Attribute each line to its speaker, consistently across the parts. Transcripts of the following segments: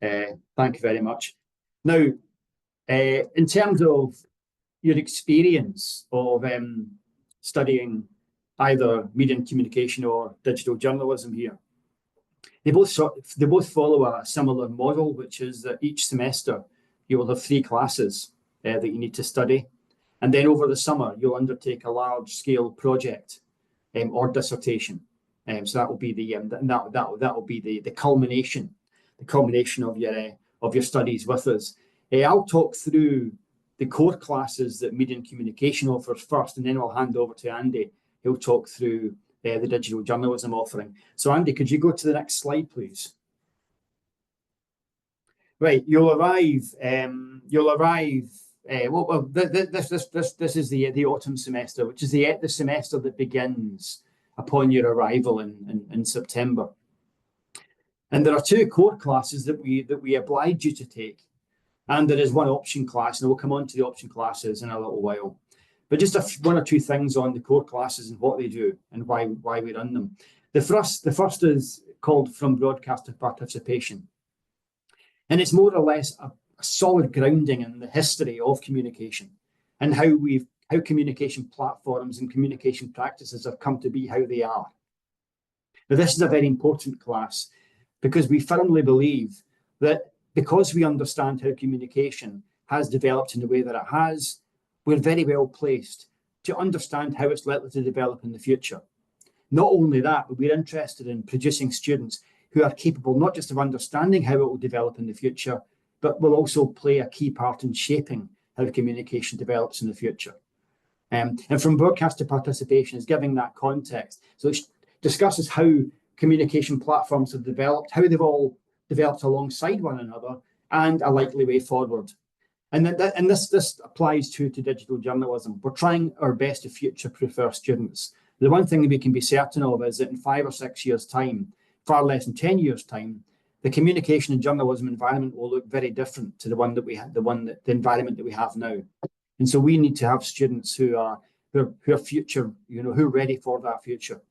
Speaker 1: Thank you very much. Now, in terms of your experience of studying either media and communication or digital journalism here, they both follow a similar model, which is that each semester you will have 3 classes that you need to study, and then over the summer you'll undertake a large-scale project or dissertation. So that will be that will be the culmination of your studies with us. I'll talk through the core classes that media and communication offers first, and then I'll hand over to Andy. He'll talk through the digital journalism offering. So Andy, could you go to the next slide, please? Right, you'll arrive. Well, this is the autumn semester, which is the semester that begins upon your arrival in September. And there are 2 core classes that we oblige you to take, and there is 1 option class, and we'll come on to the option classes in a little while. But just 1 or 2 things on the core classes and what they do and why we run them. The first is called From Broadcast to Participation, and it's more or less a solid grounding in the history of communication and how communication platforms and communication practices have come to be how they are. Now, this is a very important class because we firmly believe that because we understand how communication has developed in the way that it has, we're very well placed to understand how it's likely to develop in the future. Not only that, but we're interested in producing students who are capable not just of understanding how it will develop in the future, but will also play a key part in shaping how communication develops in the future. And From Broadcast to Participation is giving that context. So it discusses how communication platforms have developed, how they've all developed alongside one another, and a likely way forward. And this applies to digital journalism. We're trying our best to future-proof our students. The one thing that we can be certain of is that in 5 or 6 years' time, far less than 10 years' time, the communication and journalism environment will look very different to the environment that we have now. And so we need to have students who are future, who are ready for that future,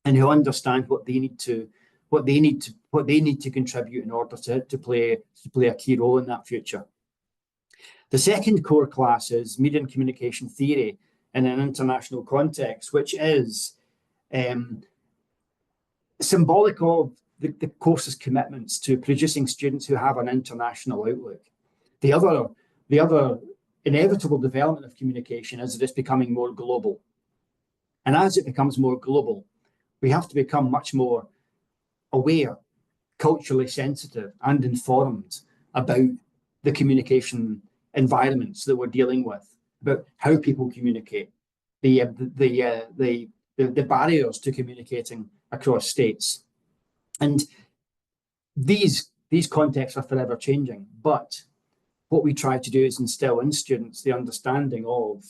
Speaker 1: and who understand what they need to contribute in order to play a key role in that future. The second core class is Media and Communication Theory in an International Context, which is symbolic of the course's commitments to producing students who have an international outlook. The other inevitable development of communication is that it's becoming more global. And as it becomes more global, we have to become much more aware, culturally sensitive, and informed about the communication environments that we're dealing with, about how people communicate, the barriers to communicating across states. And these contexts are forever changing, but what we try to do is instill in students the understanding of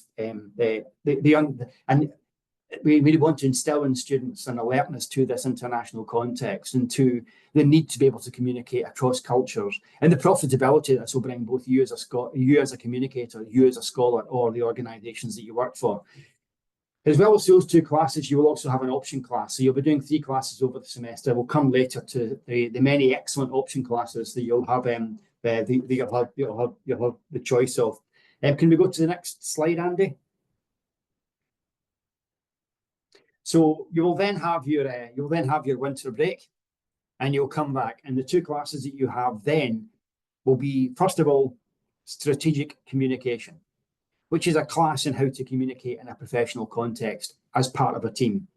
Speaker 1: we want to instill in students an alertness to this international context and to the need to be able to communicate across cultures, and the profitability that this will bring both you as a communicator, you as a scholar, or the organisations that you work for. As well as those 2 classes, you will also have an option class. So you'll be doing 3 classes over the semester. We'll come later to the many excellent option classes that you'll have you'll have the choice of. Can we go to the next slide, Andy? So you will then have your winter break, and you'll come back. And the 2 classes that you have then will be, first of all, strategic communication, which is a class in how to communicate in a professional context as part of a team.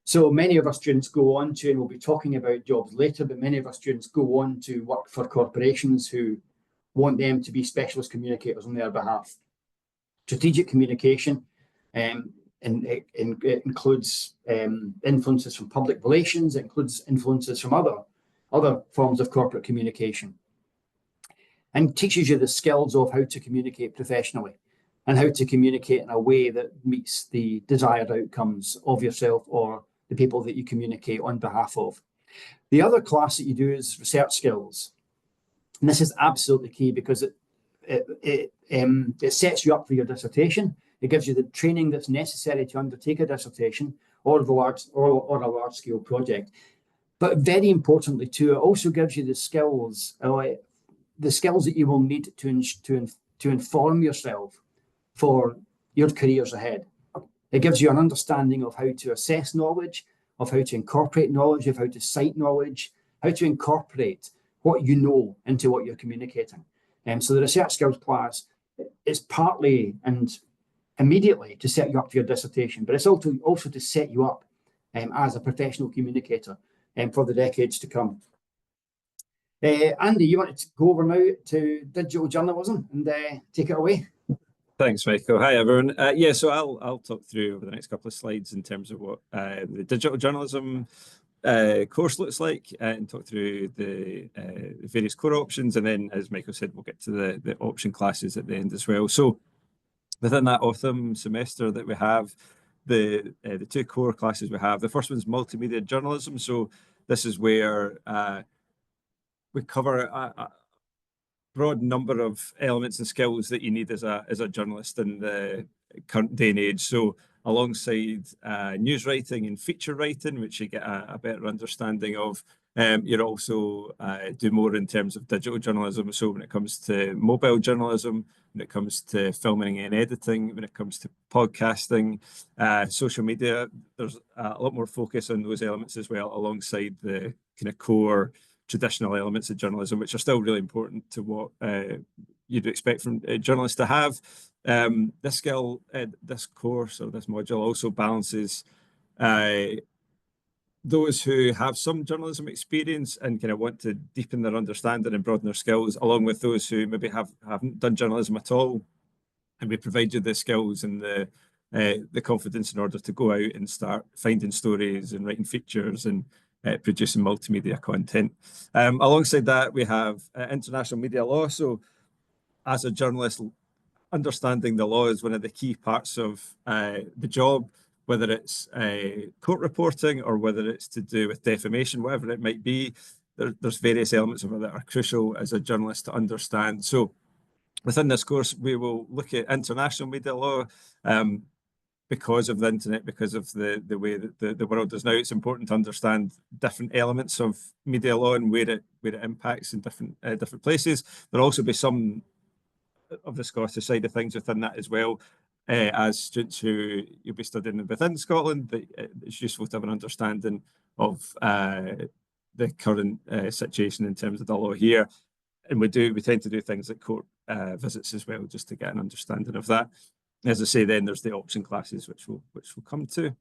Speaker 1: So many of our students go on to, and we'll be talking about jobs later, but many of our students go on to work for corporations who want them to be specialist communicators on their behalf. Strategic communication it includes influences from public relations, it includes influences from other forms of corporate communication, and teaches you the skills of how to communicate professionally and how to communicate in a way that meets the desired outcomes of yourself or the people that you communicate on behalf of. The other class that you do is research skills. And this is absolutely key because it sets you up for your dissertation. It gives you the training that's necessary to undertake a dissertation or a large-scale project. But very importantly too, it also gives you the skills that you will need to inform yourself for your careers ahead. It gives you an understanding of how to assess knowledge, of how to incorporate knowledge, of how to cite knowledge, how to incorporate what you know into what you're communicating. So the research skills class is partly and immediately to set you up for your dissertation, but it's also to set you up as a professional communicator for the decades to come. Andy, you want to go over now to digital journalism and take it away?
Speaker 2: Thanks, Michael. Hi, everyone. So I'll talk through over the next couple of slides in terms of what the digital journalism course looks like, and talk through the various core options. And then, as Michael said, we'll get to the option classes at the end as well. So within that autumn semester that we have, the two core classes we have, the first one's multimedia journalism. So this is where we cover a broad number of elements and skills that you need as a journalist in the current day and age. So alongside news writing and feature writing, which you get a better understanding of, you're also do more in terms of digital journalism. So when it comes to mobile journalism, when it comes to filming and editing, when it comes to podcasting, social media, there's a lot more focus on those elements as well, alongside the kind of core traditional elements of journalism, which are still really important to what you'd expect from journalists to have. This skill, this course or this module also balances those who have some journalism experience and kind of want to deepen their understanding and broaden their skills, along with those who maybe haven't done journalism at all. And we provide you the skills and the confidence in order to go out and start finding stories and writing features and producing multimedia content. Alongside that, we have international media law. So as a journalist, understanding the law is one of the key parts of the job, whether it's court reporting or whether it's to do with defamation, whatever it might be. There's various elements of it that are crucial as a journalist to understand. So within this course, we will look at international media law. Because of the internet, because of the way that the world is now, it's important to understand different elements of media law and where it impacts in different places. There'll also be some of the Scottish side of things within that as well. As students who you'll be studying within Scotland, it's useful to have an understanding of the current situation in terms of the law here. And we tend to do things like court visits as well, just to get an understanding of that. As I say, then there's the option classes, which we'll come to.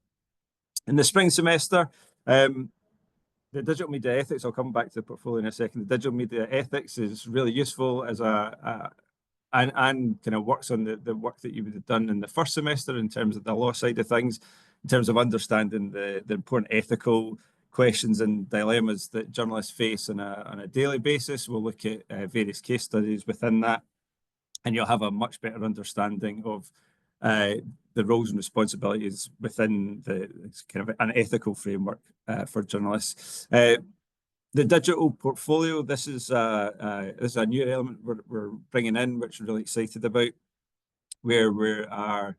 Speaker 2: In the spring semester, the digital media ethics, I'll come back to the portfolio in a second. The digital media ethics is really useful as and kind of works on the work that you would have done in the first semester in terms of the law side of things, in terms of understanding the important ethical questions and dilemmas that journalists face on a daily basis. We'll look at various case studies within that, and you'll have a much better understanding of the roles and responsibilities within the kind of an ethical framework for journalists. The digital portfolio, this is a new element we're bringing in, which we're really excited about, where we are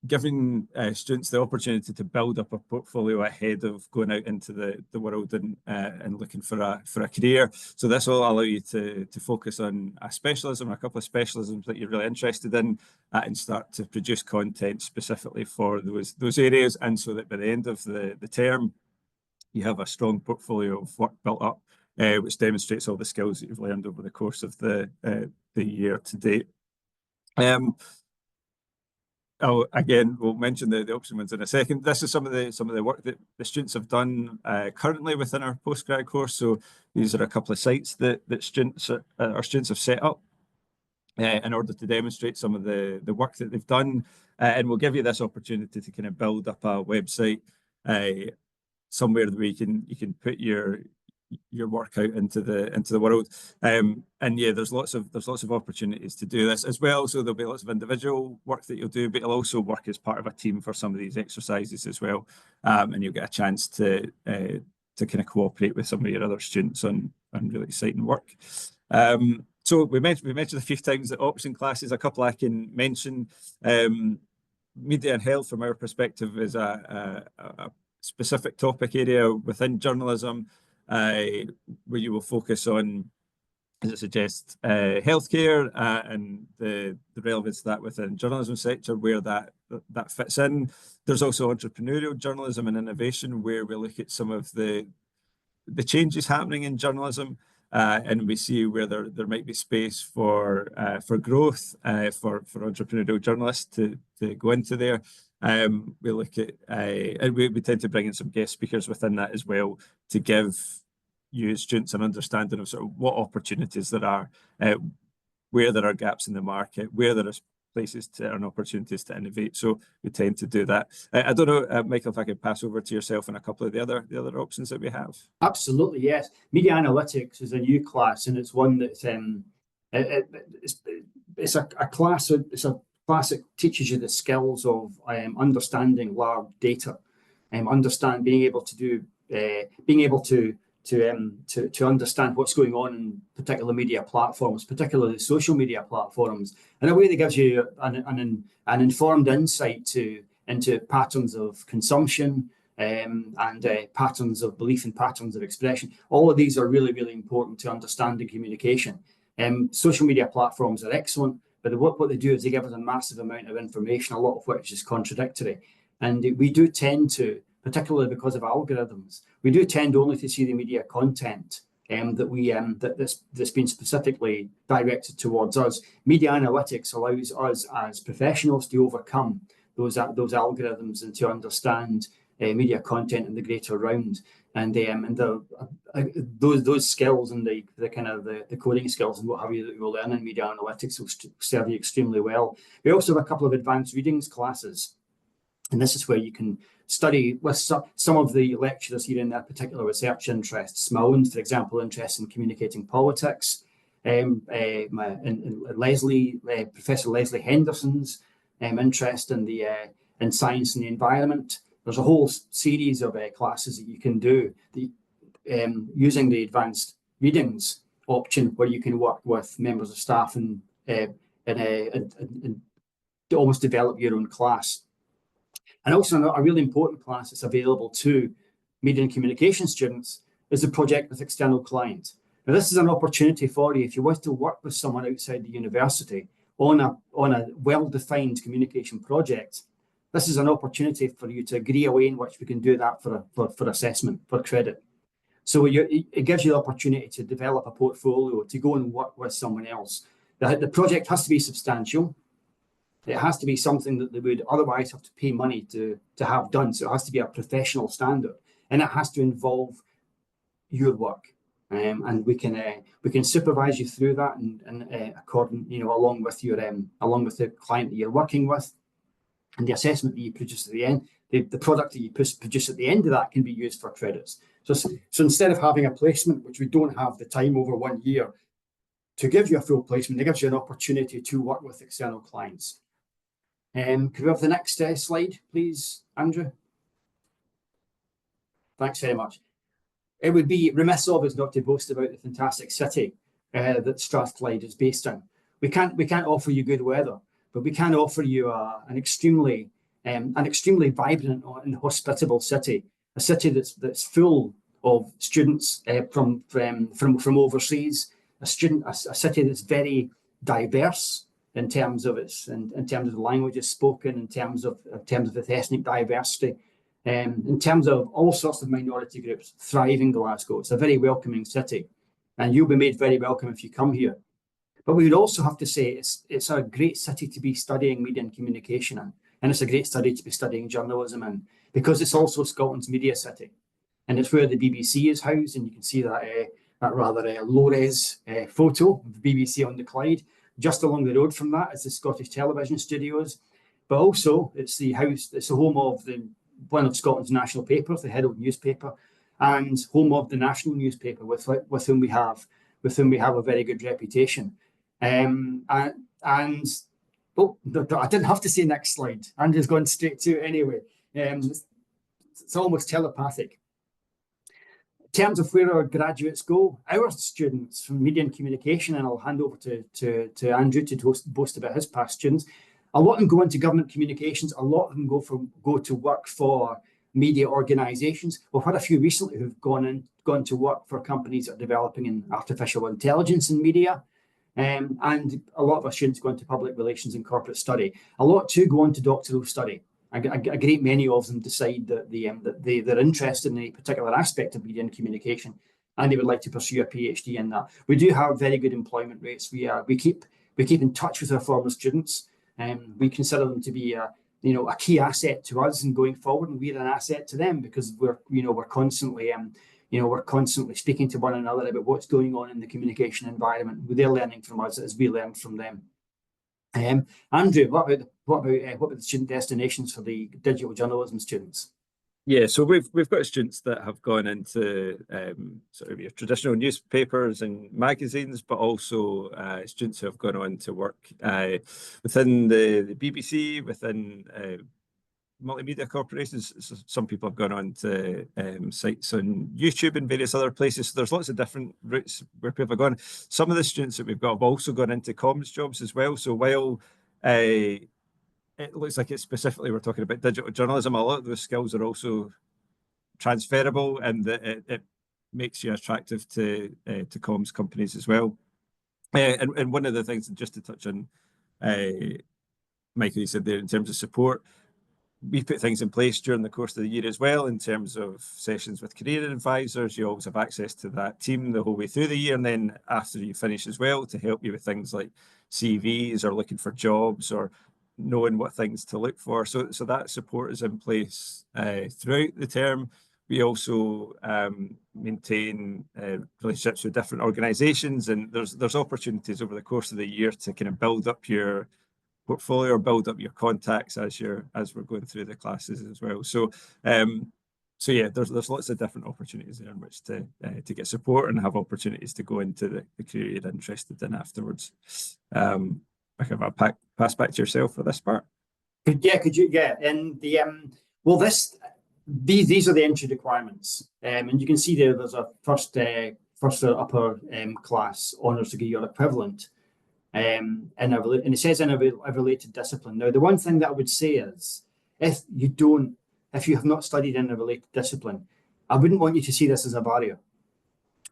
Speaker 2: giving students the opportunity to build up a portfolio ahead of going out into the world and looking for a career. So this will allow you to focus on a specialism, a couple of specialisms that you're really interested in, and start to produce content specifically for those areas. And so that by the end of the term, you have a strong portfolio of work built up, which demonstrates all the skills that you've learned over the course of the year to date. Again, we'll mention the option ones in a second. This is some of the work that the students have done currently within our postgrad course. So these are a couple of sites that our students have set up in order to demonstrate some of the work that they've done, and we'll give you this opportunity to kind of build up a website somewhere where you can put your work out into the world, and yeah, there's lots of opportunities to do this as well. So there'll be lots of individual work that you'll do, but you'll also work as part of a team for some of these exercises as well, and you'll get a chance to kind of cooperate with some of your other students on really exciting work. So we mentioned a few times the option classes. A couple I can mention. Media and health, from our perspective, is a specific topic area within journalism, where you will focus on, as it suggests, healthcare and the relevance of that within journalism sector, where that fits in. There's also entrepreneurial journalism and innovation, where we look at some of the changes happening in journalism, and we see where there might be space for growth for entrepreneurial journalists to go into there. We look at and we tend to bring in some guest speakers within that as well, to give you students an understanding of sort of what opportunities there are, where there are gaps in the market, where there are places and opportunities to innovate. So we tend to do that. I don't know, Michael, if I could pass over to yourself and a couple of the other options that we have.
Speaker 1: Absolutely, yes. Media analytics is a new class, and it's one that's it's a class. It's a class that teaches you the skills of understanding large data, being able to understand what's going on in particular media platforms, particularly social media platforms, in a way that gives you an informed insight into patterns of consumption and patterns of belief and patterns of expression. All of these are really, really important to understanding communication. Social media platforms are excellent, but what they do is they give us a massive amount of information, a lot of which is contradictory. And we do tend to, particularly because of algorithms, we do tend only to see the media content that's been specifically directed towards us. Media analytics allows us as professionals to overcome those algorithms and to understand media content in the greater round. And those skills and the kind of the coding skills and what have you that we will learn in media analytics will serve you extremely well. We also have a couple of advanced readings classes, and this is where you can study with some of the lecturers here in their particular research interests. My own, for example, interest in communicating politics, Professor Leslie Henderson's interest in science and the environment. There's a whole series of classes that you can do using the advanced readings option, where you can work with members of staff and almost develop your own class. And also a really important class that's available to media and communication students is the project with external clients. Now, this is an opportunity for you if you want to work with someone outside the university on a well-defined communication project. This is an opportunity for you to agree a way in which we can do that for assessment, for credit. So it gives you the opportunity to develop a portfolio, to go and work with someone else. The project has to be substantial. It has to be something that they would otherwise have to pay money to have done. So it has to be a professional standard, and it has to involve your work. And we can supervise you through that, and along with the client that you're working with, and the assessment that you produce at the end, the product that you produce at the end of that can be used for credits. So instead of having a placement, which we don't have the time over 1 year to give you a full placement, it gives you an opportunity to work with external clients. Could we have the next slide, please, Andrew? Thanks very much. It would be remiss of us not to boast about the fantastic city that Strathclyde is based in. We can't offer you good weather, but we can offer you an extremely vibrant and hospitable city, a city that's full of students from overseas, a city that's very diverse in terms of the languages spoken, in terms of its ethnic diversity, in terms of all sorts of minority groups thrive in Glasgow. It's a very welcoming city, and you'll be made very welcome if you come here. But we would also have to say it's a great city to be studying media and communication in, and it's a great city to be studying journalism in, because it's also Scotland's media city, and it's where the BBC is housed, and you can see that rather low-res photo of the BBC on the Clyde. Just along the road from that is the Scottish Television Studios, but also it's the home of one of Scotland's national papers, the Herald newspaper, and home of the national newspaper with whom we have a very good reputation. I didn't have to say next slide. Andrew's gone straight to it anyway. It's almost telepathic. In terms of where our graduates go, our students from media and communication, and I'll hand over to Andrew to boast about his past students. A lot of them go into government communications. A lot of them go to work for media organizations. We've had a few recently who've gone to work for companies that are developing in artificial intelligence in media. And a lot of our students go into public relations and corporate study. A lot too go on to doctoral study. A great many of them decide that they're interested in a particular aspect of media and communication, and they would like to pursue a PhD in that. We do have very good employment rates. We keep in touch with our former students, and we consider them to be a key asset to us in going forward, and we're an asset to them because we're constantly speaking to one another about what's going on in the communication environment. They're learning from us as we learn from them. Andrew, what about the student destinations for the digital journalism students?
Speaker 2: Yeah, so we've got students that have gone into sort of your traditional newspapers and magazines, but also students who have gone on to work within the BBC, within multimedia corporations. So some people have gone on to sites on YouTube and various other places. So there's lots of different routes where people have gone. Some of the students that we've got have also gone into comms jobs as well. So while it looks like it's specifically we're talking about digital journalism, a lot of those skills are also transferable, and it makes you attractive to comms companies as well. And one of the things, just to touch on, Michael, you said there in terms of support, we put things in place during the course of the year as well in terms of sessions with career advisors. You always have access to that team the whole way through the year, and then after you finish as well, to help you with things like CVs or looking for jobs or knowing what things to look for. So that support is in place throughout the term. We also maintain relationships with different organizations, and there's opportunities over the course of the year to kind of build up your portfolio or build up your contacts as we're going through the classes as well. So yeah, there's lots of different opportunities there in which to get support and have opportunities to go into the career you're interested in afterwards. I can pass back to yourself for this part.
Speaker 1: Could you? And these are the entry requirements, and you can see there's a first or upper class honours degree or equivalent, and it says in a related discipline. Now, the one thing that I would say is, if you have not studied in a related discipline, I wouldn't want you to see this as a barrier,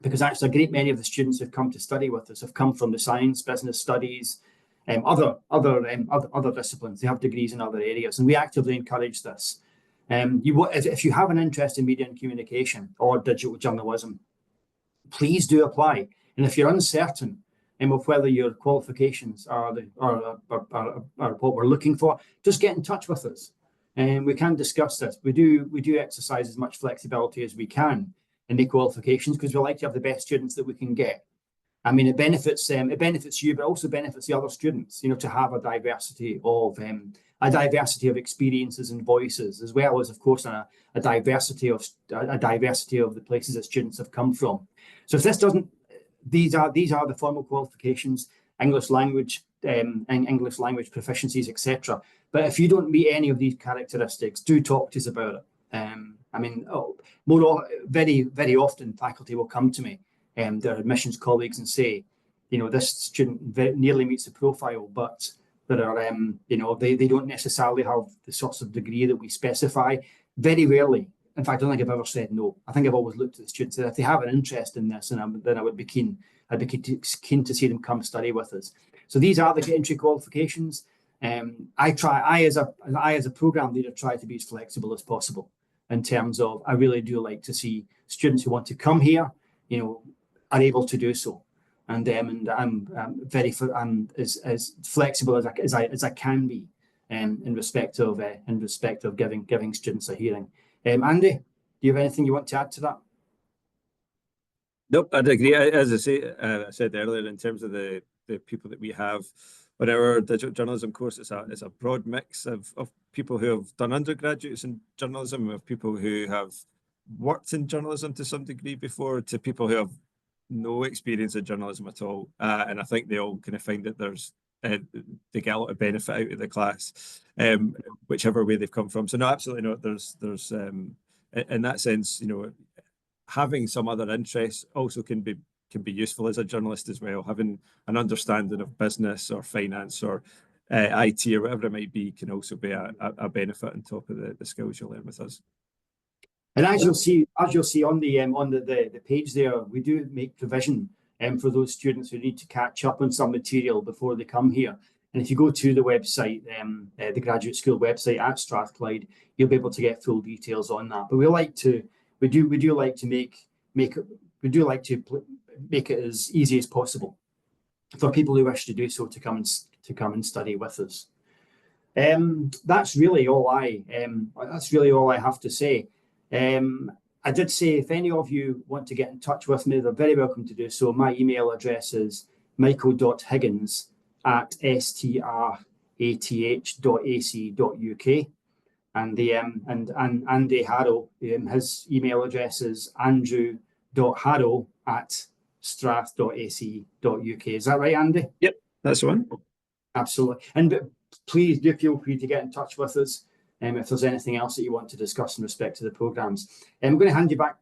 Speaker 1: because actually a great many of the students who've come to study with us have come from the science, business studies, other disciplines. They have degrees in other areas, and we actively encourage this. If you have an interest in media and communication or digital journalism, please do apply. And if you're uncertain of whether your qualifications are what we're looking for, just get in touch with us, and we can discuss this. We do exercise as much flexibility as we can in the qualifications, because we like to have the best students that we can get. I mean, it benefits you, but also benefits the other students, to have a diversity of experiences and voices, as well as, of course, a diversity of the places that students have come from. So if this doesn't, these are the formal qualifications: English language, English language proficiencies, etc. But if you don't meet any of these characteristics, do talk to us about it. Very, very often faculty will come to me, their admissions colleagues, and say, this student nearly meets the profile, but there are, they don't necessarily have the sorts of degree that we specify. Very rarely, in fact, I don't think I've ever said no. I think I've always looked at the students, and if they have an interest in this, then I would be keen. I'd be keen to see them come study with us. So these are the entry qualifications. I as a program leader try to be as flexible as possible in terms of, I really do like to see students who want to come here, are able to do so, and I'm as flexible as I can be, in respect of giving students a hearing. Andy, do you have anything you want to add to that?
Speaker 2: Nope, I'd agree. As I said earlier, in terms of the people that we have on our digital journalism course, it's a broad mix of people who have done undergraduates in journalism, of people who have worked in journalism to some degree before, to people who have no experience in journalism at all. And I think they all kind of find that they get a lot of benefit out of the class, whichever way they've come from. So no, absolutely not. There's in that sense, having some other interests also can be useful as a journalist as well. Having an understanding of business or finance or IT or whatever it might be can also be a benefit on top of the skills you learn with us.
Speaker 1: And as you'll see on the page there, we do make provision for those students who need to catch up on some material before they come here. And if you go to the website, the graduate school website at Strathclyde, you'll be able to get full details on that. But we do like to make it as easy as possible for people who wish to do so to come and study with us. That's really all I have to say. I did say if any of you want to get in touch with me, they're very welcome to do so. My email address is michael.higgins@strath.ac.uk, and Andy Harrow, his email address is andrew.harrow@strath.ac.uk. Is that right, Andy?
Speaker 2: Yep, that's the one.
Speaker 1: Absolutely. And please do feel free to get in touch with us if there's anything else that you want to discuss in respect to the programs. I'm going to hand back